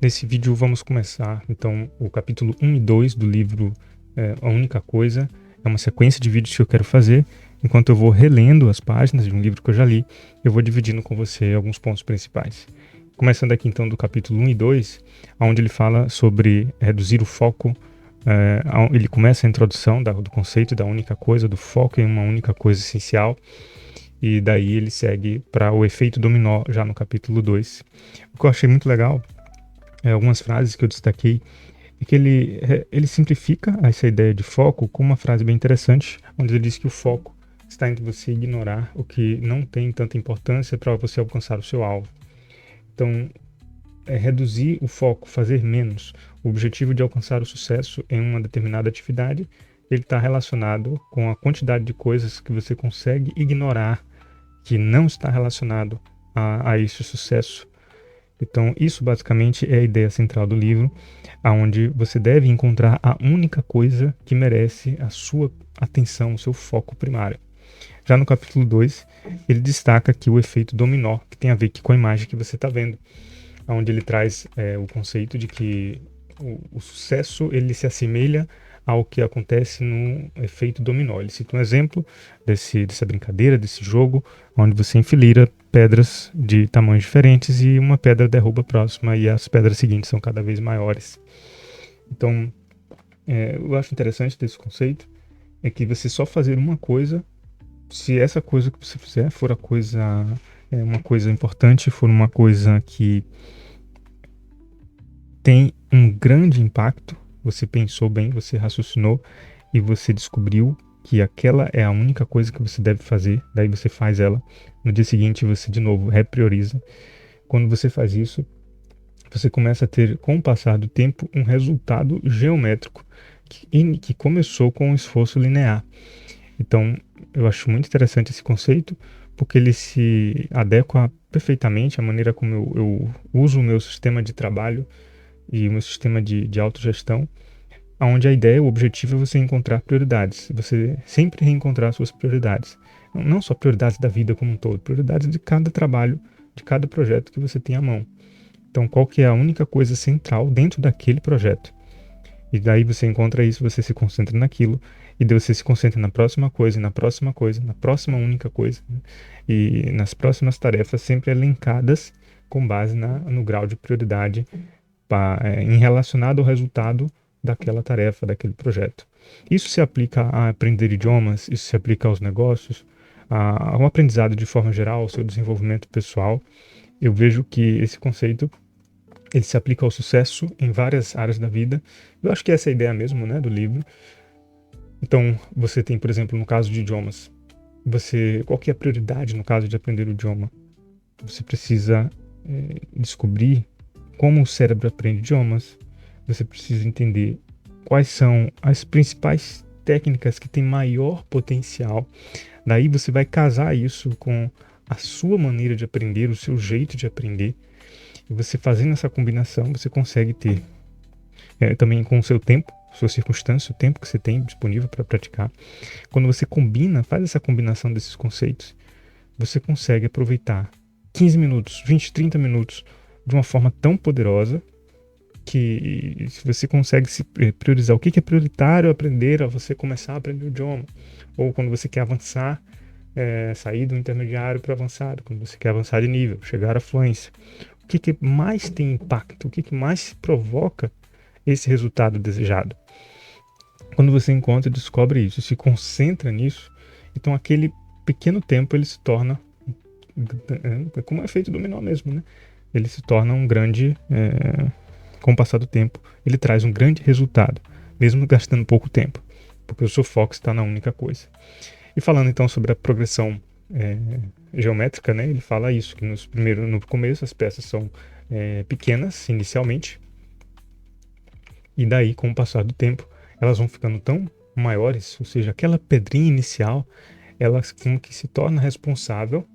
Nesse vídeo vamos começar, então, o capítulo 1 e 2 do livro A Única Coisa. É uma sequência de vídeos que eu quero fazer. Enquanto eu vou relendo as páginas de um livro que eu já li, eu vou dividindo com você alguns pontos principais. Começando aqui, então, do capítulo 1 e 2, onde ele fala sobre reduzir o foco. Ele começa a introdução do conceito da única coisa, do foco em uma única coisa essencial. E daí ele segue para o efeito dominó, já no capítulo 2. O que eu achei muito legal, algumas frases que eu destaquei, é que ele simplifica essa ideia de foco com uma frase bem interessante, onde ele diz que o foco está em você ignorar o que não tem tanta importância para você alcançar o seu alvo. Então, reduzir o foco, fazer menos. O objetivo de alcançar o sucesso em uma determinada atividade, ele está relacionado com a quantidade de coisas que você consegue ignorar, que não está relacionado a esse sucesso. Então, isso basicamente é a ideia central do livro, onde você deve encontrar a única coisa que merece a sua atenção, o seu foco primário. Já no capítulo 2, ele destaca aqui o efeito dominó, que tem a ver com a imagem que você está vendo, onde ele traz o conceito de que o sucesso ele se assemelha ao que acontece no efeito dominó. Ele cita um exemplo dessa brincadeira, desse jogo, onde você enfileira pedras de tamanhos diferentes e uma pedra derruba a próxima e as pedras seguintes são cada vez maiores. Então, eu acho interessante desse conceito é que você só fazer uma coisa, se essa coisa que você fizer for uma coisa importante, for uma coisa que tem um grande impacto, você pensou bem, você raciocinou e você descobriu que aquela é a única coisa que você deve fazer, daí você faz ela. No dia seguinte você de novo reprioriza. Quando você faz isso, você começa a ter, com o passar do tempo, um resultado geométrico que começou com um esforço linear. Então, eu acho muito interessante esse conceito, porque ele se adequa perfeitamente à maneira como eu uso o meu sistema de trabalho e o meu sistema de autogestão, onde a ideia, o objetivo é você encontrar prioridades, você sempre reencontrar suas prioridades. Não só prioridades da vida como um todo, prioridades de cada trabalho, de cada projeto que você tem à mão. Então, qual que é a única coisa central dentro daquele projeto? E daí você encontra isso, você se concentra naquilo, e daí você se concentra na próxima coisa, na próxima coisa, na próxima única coisa, né? E nas próximas tarefas sempre elencadas com base no grau de prioridade em relacionado ao resultado daquela tarefa, daquele projeto. Isso se aplica a aprender idiomas, isso se aplica aos negócios, ao aprendizado de forma geral, ao seu desenvolvimento pessoal. Eu vejo que esse conceito ele se aplica ao sucesso em várias áreas da vida. Eu acho que essa é a ideia mesmo, né, do livro. Então, você tem, por exemplo, no caso de idiomas, qual que é a prioridade no caso de aprender o idioma? Você precisa descobrir como o cérebro aprende idiomas. Você precisa entender quais são as principais técnicas que têm maior potencial. Daí você vai casar isso com a sua maneira de aprender, o seu jeito de aprender. E você fazendo essa combinação, você consegue ter também com o seu tempo, sua circunstância, o tempo que você tem disponível para praticar. Quando você faz essa combinação desses conceitos, você consegue aproveitar 15 minutos, 20, 30 minutos de uma forma tão poderosa que você consegue se priorizar o que é prioritário aprender a você começar a aprender o idioma, ou quando você quer avançar, sair do intermediário para avançado, quando você quer avançar de nível, chegar à fluência, o que mais tem impacto, o que mais provoca esse resultado desejado. Quando você encontra e descobre isso, se concentra nisso, então aquele pequeno tempo ele se torna como é efeito dominó mesmo, né? Ele se torna um grande, com o passar do tempo, ele traz um grande resultado, mesmo gastando pouco tempo, porque o seu foco está na única coisa. E falando então sobre a progressão geométrica, né? Ele fala isso, que no começo as peças são pequenas inicialmente, e daí com o passar do tempo elas vão ficando tão maiores, ou seja, aquela pedrinha inicial, ela como que se torna responsável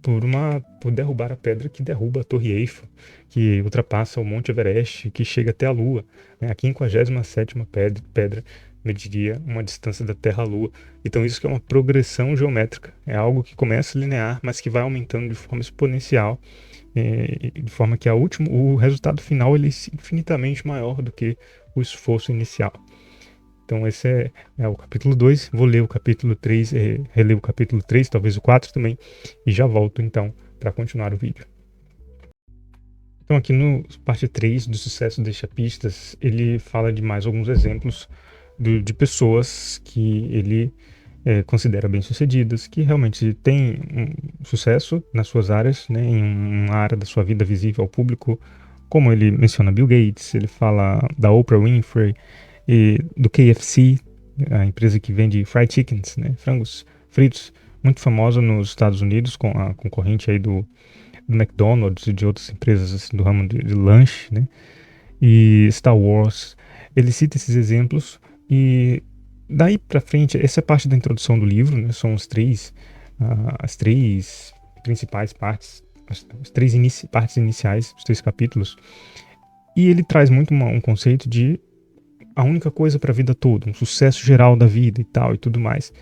por derrubar a pedra que derruba a Torre Eiffel, que ultrapassa o Monte Everest, que chega até a Lua, né? A 57ª pedra mediria uma distância da Terra à Lua. Então isso que é uma progressão geométrica, é algo que começa linear, mas que vai aumentando de forma exponencial de forma que o resultado final ele é infinitamente maior do que o esforço inicial. Então esse é o capítulo 2, vou ler o capítulo 3, reler o capítulo 3, talvez o 4 também, e já volto então para continuar o vídeo. Então aqui no parte 3 do Sucesso Deixa Pistas, ele fala de mais alguns exemplos de pessoas que ele considera bem-sucedidas, que realmente têm um sucesso nas suas áreas, né, em uma área da sua vida visível ao público, como ele menciona Bill Gates, ele fala da Oprah Winfrey, e do KFC, a empresa que vende fried chickens, né, frangos fritos, muito famosa nos Estados Unidos, com a concorrente aí do McDonald's e de outras empresas assim, do ramo de lanche, né? E Star Wars. Ele cita esses exemplos e daí para frente, essa é parte da introdução do livro, né? São as três principais partes, as três partes iniciais, os 3 capítulos. E ele traz muito um conceito de a única coisa para a vida toda, um sucesso geral da vida e tal e tudo mais.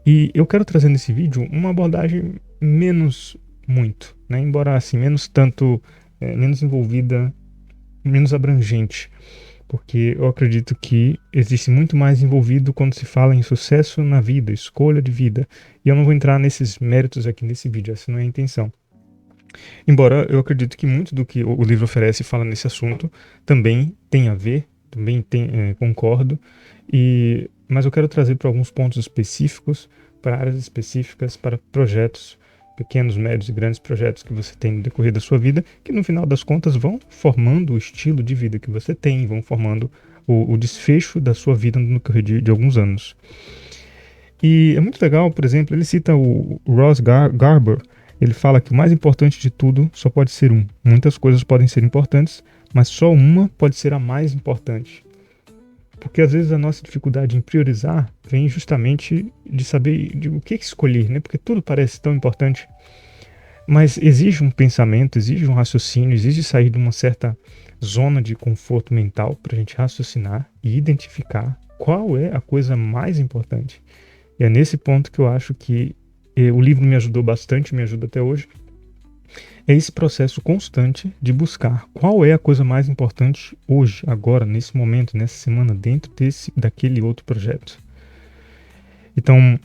E eu quero trazer nesse vídeo uma abordagem menos muito, né? Embora assim, menos envolvida, menos abrangente, porque eu acredito que existe muito mais envolvido quando se fala em sucesso na vida, escolha de vida, e eu não vou entrar nesses méritos aqui nesse vídeo, essa não é a intenção. Embora eu acredito que muito do que o livro oferece e fala nesse assunto também tem a ver, concordo, mas eu quero trazer para alguns pontos específicos, para áreas específicas, para projetos, pequenos, médios e grandes projetos que você tem no decorrer da sua vida, que no final das contas vão formando o estilo de vida que você tem, vão formando o desfecho da sua vida no decorrer de alguns anos. E é muito legal, por exemplo, ele cita o Ross Garber, ele fala que o mais importante de tudo só pode ser um. Muitas coisas podem ser importantes, mas só uma pode ser a mais importante. Porque às vezes a nossa dificuldade em priorizar vem justamente de saber o que escolher, né? Porque tudo parece tão importante. Mas exige um pensamento, exige um raciocínio, exige sair de uma certa zona de conforto mental para a gente raciocinar e identificar qual é a coisa mais importante. E é nesse ponto que eu acho que o livro me ajudou bastante, me ajuda até hoje. É esse processo constante de buscar qual é a coisa mais importante hoje, agora, nesse momento, nessa semana, dentro daquele outro projeto. Então,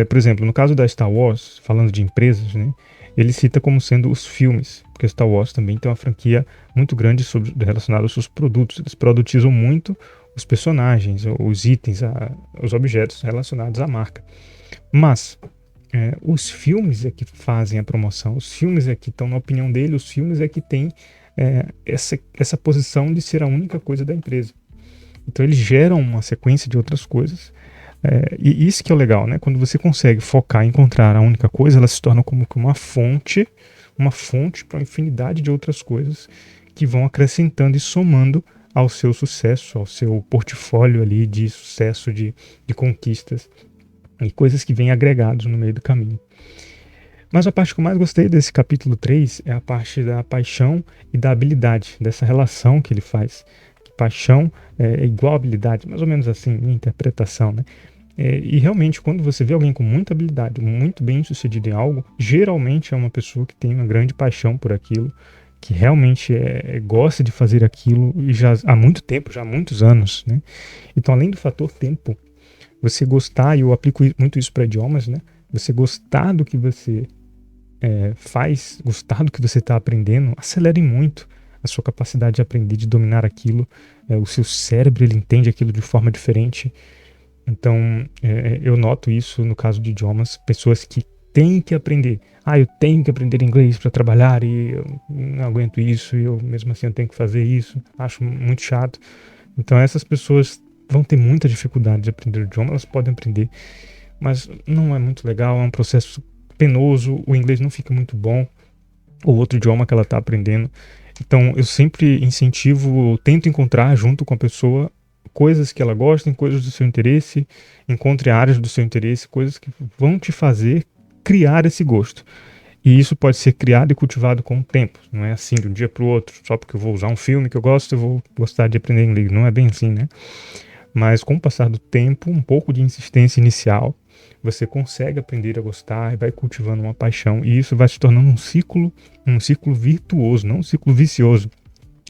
por exemplo, no caso da Star Wars, falando de empresas, né, ele cita como sendo os filmes, porque Star Wars também tem uma franquia muito grande relacionada aos seus produtos. Eles produtizam muito os personagens, os itens, os objetos relacionados à marca. Mas os filmes é que fazem a promoção, os filmes é que estão na opinião dele, os filmes é que têm essa posição de ser a única coisa da empresa. Então eles geram uma sequência de outras coisas, e isso que é o legal, né? Quando você consegue focar e encontrar a única coisa, ela se torna como que uma fonte para uma infinidade de outras coisas que vão acrescentando e somando ao seu sucesso, ao seu portfólio ali de sucesso, de conquistas e coisas que vêm agregados no meio do caminho. Mas a parte que eu mais gostei desse capítulo 3 é a parte da paixão e da habilidade, dessa relação que ele faz. Que paixão é igual a habilidade, mais ou menos assim, minha interpretação, né? E realmente, quando você vê alguém com muita habilidade, muito bem sucedido em algo, geralmente é uma pessoa que tem uma grande paixão por aquilo, que realmente gosta de fazer aquilo e já há muito tempo, já há muitos anos, né? Então, além do fator tempo, você gostar, e eu aplico muito isso para idiomas, né? Você gostar do que você faz, gostar do que você está aprendendo, acelere muito a sua capacidade de aprender, de dominar aquilo. O seu cérebro, ele entende aquilo de forma diferente. Então, eu noto isso no caso de idiomas, pessoas que têm que aprender. Eu tenho que aprender inglês para trabalhar e eu não aguento isso, e eu mesmo assim eu tenho que fazer isso, acho muito chato. Então essas pessoas vão ter muita dificuldade de aprender o idioma, elas podem aprender, mas não é muito legal, é um processo penoso, o inglês não fica muito bom, ou outro idioma que ela está aprendendo. Então eu sempre incentivo, tento encontrar junto com a pessoa coisas que ela gosta, coisas do seu interesse, encontre áreas do seu interesse, coisas que vão te fazer criar esse gosto. E isso pode ser criado e cultivado com o tempo. Não é assim de um dia para o outro, só porque eu vou usar um filme que eu gosto, eu vou gostar de aprender inglês. Não é bem assim, né? Mas com o passar do tempo, um pouco de insistência inicial, você consegue aprender a gostar e vai cultivando uma paixão, e isso vai se tornando um ciclo virtuoso, não um ciclo vicioso.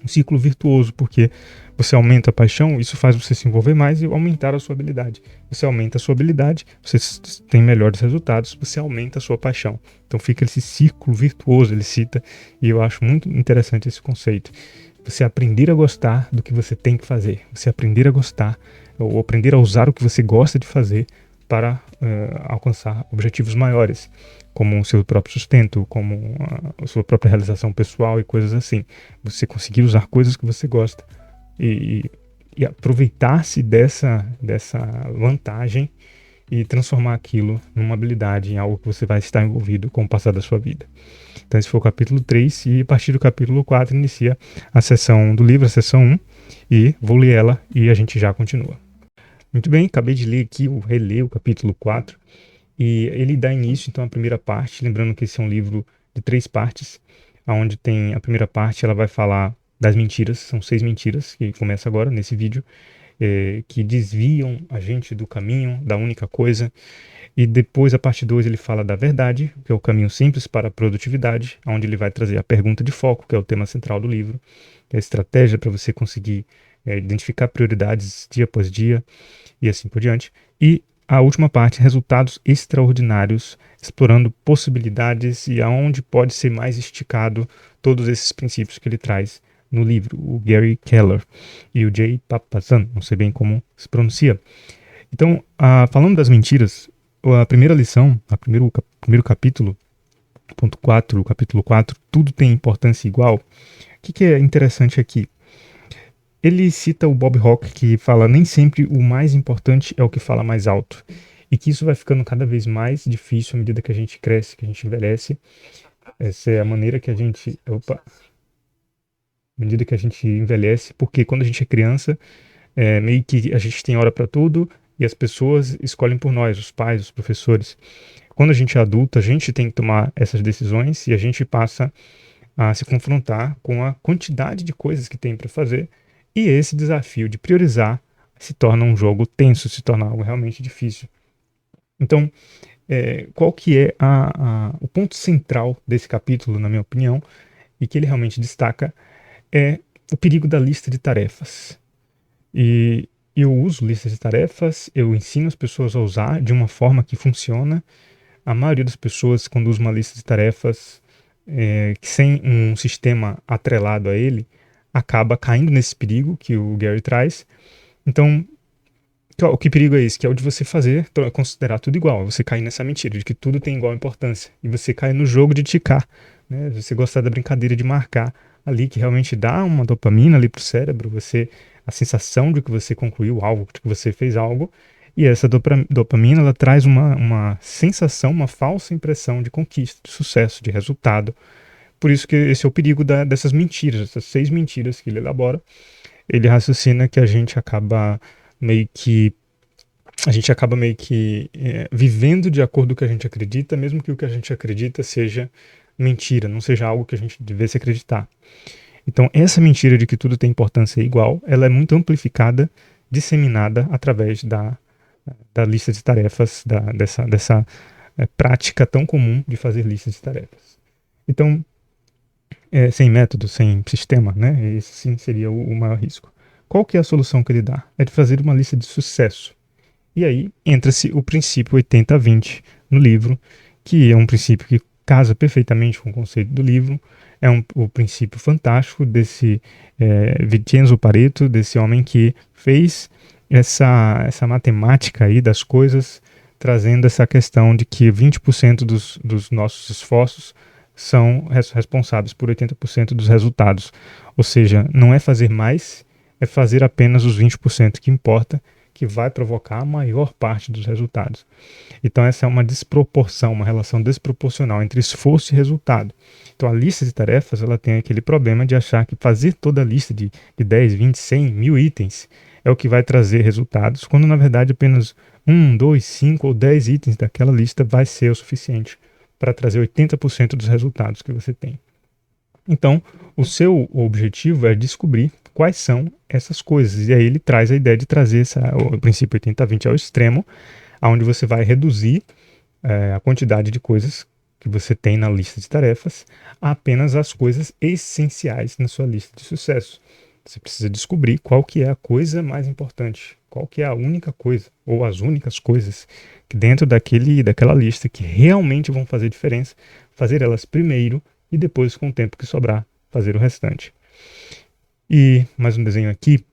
Um ciclo virtuoso, porque você aumenta a paixão, isso faz você se envolver mais e aumentar a sua habilidade. Você aumenta a sua habilidade, você tem melhores resultados, você aumenta a sua paixão. Então fica esse ciclo virtuoso, ele cita, e eu acho muito interessante esse conceito. Você aprender a gostar do que você tem que fazer, você aprender a gostar, ou aprender a usar o que você gosta de fazer para alcançar objetivos maiores, como o seu próprio sustento, como a sua própria realização pessoal e coisas assim. Você conseguir usar coisas que você gosta e aproveitar-se dessa vantagem e transformar aquilo numa habilidade, em algo que você vai estar envolvido com o passar da sua vida. Então esse foi o capítulo 3 e a partir do capítulo 4 inicia a sessão do livro, a sessão 1, e vou ler ela e a gente já continua. Muito bem, acabei de ler aqui, reler o capítulo 4, e ele dá início então à primeira parte, lembrando que esse é um livro de 3 partes, onde tem a primeira parte, ela vai falar das mentiras, são 6 mentiras, que começa agora nesse vídeo, que desviam a gente do caminho, da única coisa. E depois, a parte 2, ele fala da verdade, que é o caminho simples para a produtividade, onde ele vai trazer a pergunta de foco, que é o tema central do livro, que é a estratégia para você conseguir identificar prioridades dia após dia e assim por diante. E a última parte, resultados extraordinários, explorando possibilidades e aonde pode ser mais esticado todos esses princípios que ele traz no livro, o Gary Keller e o Jay Papasan, não sei bem como se pronuncia. Então, falando das mentiras, a primeira lição, o primeiro capítulo, ponto 4, o capítulo 4, tudo tem importância igual. O que é interessante aqui? Ele cita o Bob Hawke, que fala nem sempre o mais importante é o que fala mais alto. E que isso vai ficando cada vez mais difícil à medida que a gente cresce, que a gente envelhece. Essa é a maneira que a gente... à medida que a gente envelhece, porque quando a gente é criança, meio que a gente tem hora para tudo e as pessoas escolhem por nós, os pais, os professores. Quando a gente é adulto, a gente tem que tomar essas decisões e a gente passa a se confrontar com a quantidade de coisas que tem para fazer, e esse desafio de priorizar se torna um jogo tenso, se torna algo realmente difícil. Então, qual que é o ponto central desse capítulo, na minha opinião, e que ele realmente destaca, é o perigo da lista de tarefas. E eu uso listas de tarefas, eu ensino as pessoas a usar de uma forma que funciona. A maioria das pessoas, quando usa uma lista de tarefas sem um sistema atrelado a ele, acaba caindo nesse perigo que o Gary traz. Então, o que perigo é esse? Que é o de você considerar tudo igual, você cair nessa mentira de que tudo tem igual importância, e você cai no jogo de ticar, né? Você gostar da brincadeira de marcar ali, que realmente dá uma dopamina ali pro cérebro, a sensação de que você concluiu algo, de que você fez algo, e essa dopamina ela traz uma sensação, uma falsa impressão de conquista, de sucesso, de resultado. Por isso que esse é o perigo dessas mentiras, essas 6 mentiras que ele elabora. Ele raciocina que a gente acaba meio que vivendo de acordo com o que a gente acredita, mesmo que o que a gente acredita seja mentira, não seja algo que a gente devesse acreditar. Então, essa mentira de que tudo tem importância igual, ela é muito amplificada, disseminada através da lista de tarefas, dessa prática tão comum de fazer listas de tarefas. Então, sem método, sem sistema, né? Esse sim seria o maior risco. Qual que é a solução que ele dá? É de fazer uma lista de sucesso. E aí entra-se o princípio 80-20 no livro, que é um princípio que casa perfeitamente com o conceito do livro. É o princípio fantástico desse Vincenzo Pareto, desse homem que fez essa matemática aí das coisas, trazendo essa questão de que 20% dos nossos esforços são responsáveis por 80% dos resultados. Ou seja, não é fazer mais, é fazer apenas os 20% que importa, que vai provocar a maior parte dos resultados. Então essa é uma desproporção, uma relação desproporcional entre esforço e resultado. Então a lista de tarefas ela tem aquele problema de achar que fazer toda a lista de 10, 20, 100, 1000 itens é o que vai trazer resultados, quando na verdade apenas 1, 2, 5 ou 10 itens daquela lista vai ser o suficiente para trazer 80% dos resultados que você tem. Então, o seu objetivo é descobrir quais são essas coisas. E aí ele traz a ideia de trazer o princípio 80-20 ao extremo, onde você vai reduzir a quantidade de coisas que você tem na lista de tarefas a apenas as coisas essenciais na sua lista de sucesso. Você precisa descobrir qual que é a coisa mais importante, qual que é a única coisa, ou as únicas coisas que dentro daquela lista que realmente vão fazer diferença, fazer elas primeiro e depois, com o tempo que sobrar, fazer o restante. E mais um desenho aqui,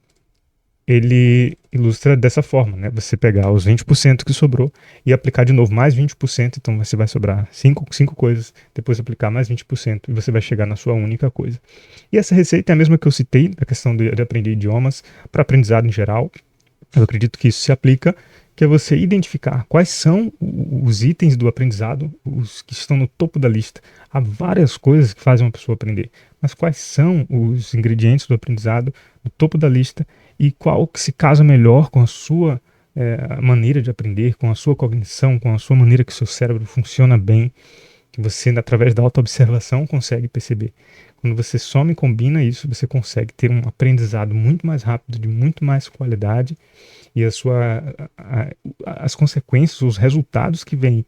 ele ilustra dessa forma, né? Você pegar os 20% que sobrou e aplicar de novo mais 20%, então você vai sobrar 5 coisas, depois aplicar mais 20% e você vai chegar na sua única coisa. E essa receita é a mesma que eu citei, da questão de aprender idiomas para aprendizado em geral. Eu acredito que isso se aplica, que é você identificar quais são os itens do aprendizado, os que estão no topo da lista. Há várias coisas que fazem uma pessoa aprender, mas quais são os ingredientes do aprendizado no topo da lista e qual que se casa melhor com a sua maneira de aprender, com a sua cognição, com a sua maneira que o seu cérebro funciona bem, que você, através da autoobservação, consegue perceber. Quando você soma e combina isso, você consegue ter um aprendizado muito mais rápido, de muito mais qualidade, e as consequências, os resultados que vêm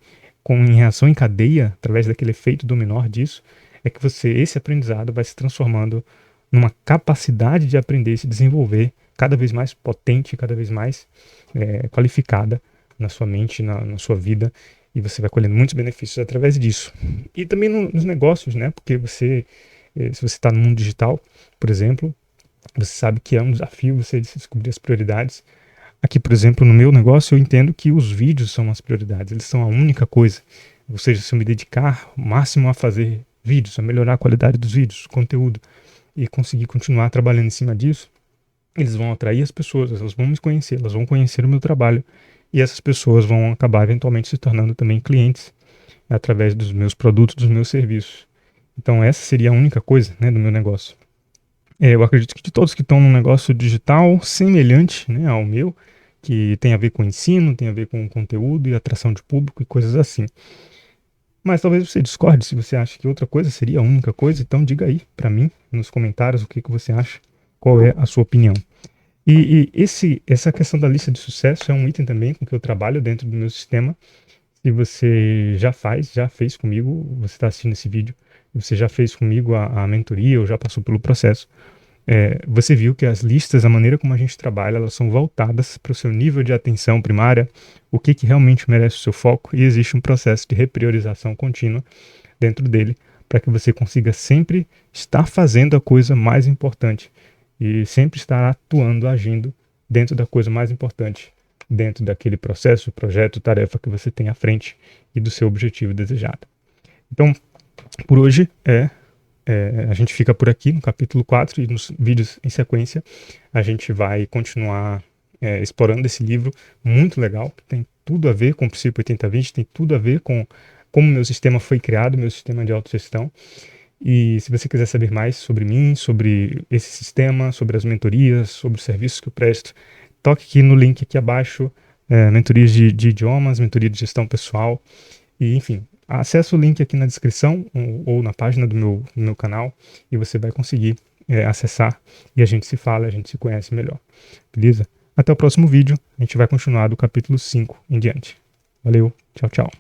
em reação em cadeia, através daquele efeito dominó disso, é que esse aprendizado vai se transformando numa capacidade de aprender e se desenvolver cada vez mais potente, cada vez mais qualificada na sua mente, na sua vida, e você vai colhendo muitos benefícios através disso. E também nos negócios, né? Porque se você está no mundo digital, por exemplo, você sabe que é um desafio você descobrir as prioridades. Aqui, por exemplo, no meu negócio, eu entendo que os vídeos são as prioridades, eles são a única coisa. Ou seja, se eu me dedicar o máximo a fazer vídeos, a melhorar a qualidade dos vídeos, o conteúdo, e conseguir continuar trabalhando em cima disso, eles vão atrair as pessoas, elas vão me conhecer, elas vão conhecer o meu trabalho, e essas pessoas vão acabar eventualmente se tornando também clientes através dos meus produtos, dos meus serviços. Então essa seria a única coisa, né, do meu negócio. Eu acredito que de todos que estão num negócio digital semelhante, né, ao meu, que tem a ver com ensino, tem a ver com conteúdo e atração de público e coisas assim. Mas talvez você discorde, se você acha que outra coisa seria a única coisa, então diga aí para mim nos comentários o que você acha, qual é a sua opinião. E essa questão da lista de sucesso é um item também com que eu trabalho dentro do meu sistema. Se você já fez comigo, você está assistindo esse vídeo, você já fez comigo a mentoria ou já passou pelo processo, você viu que as listas, a maneira como a gente trabalha, elas são voltadas para o seu nível de atenção primária, o que realmente merece o seu foco, e existe um processo de repriorização contínua dentro dele, para que você consiga sempre estar fazendo a coisa mais importante e sempre estar atuando, agindo dentro da coisa mais importante, dentro daquele processo, projeto, tarefa que você tem à frente e do seu objetivo desejado. Então, por hoje a gente fica por aqui no capítulo 4 e nos vídeos em sequência a gente vai continuar explorando esse livro muito legal, que tem tudo a ver com o princípio 80-20, tem tudo a ver com como meu sistema foi criado, meu sistema de autogestão. E se você quiser saber mais sobre mim, sobre esse sistema, sobre as mentorias, sobre os serviços que eu presto, toque aqui no link aqui abaixo, mentorias de idiomas, mentoria de gestão pessoal, e enfim, acesse o link aqui na descrição ou na página do meu canal e você vai conseguir acessar e a gente se fala, a gente se conhece melhor, beleza? Até o próximo vídeo, a gente vai continuar do capítulo 5 em diante. Valeu, tchau, tchau.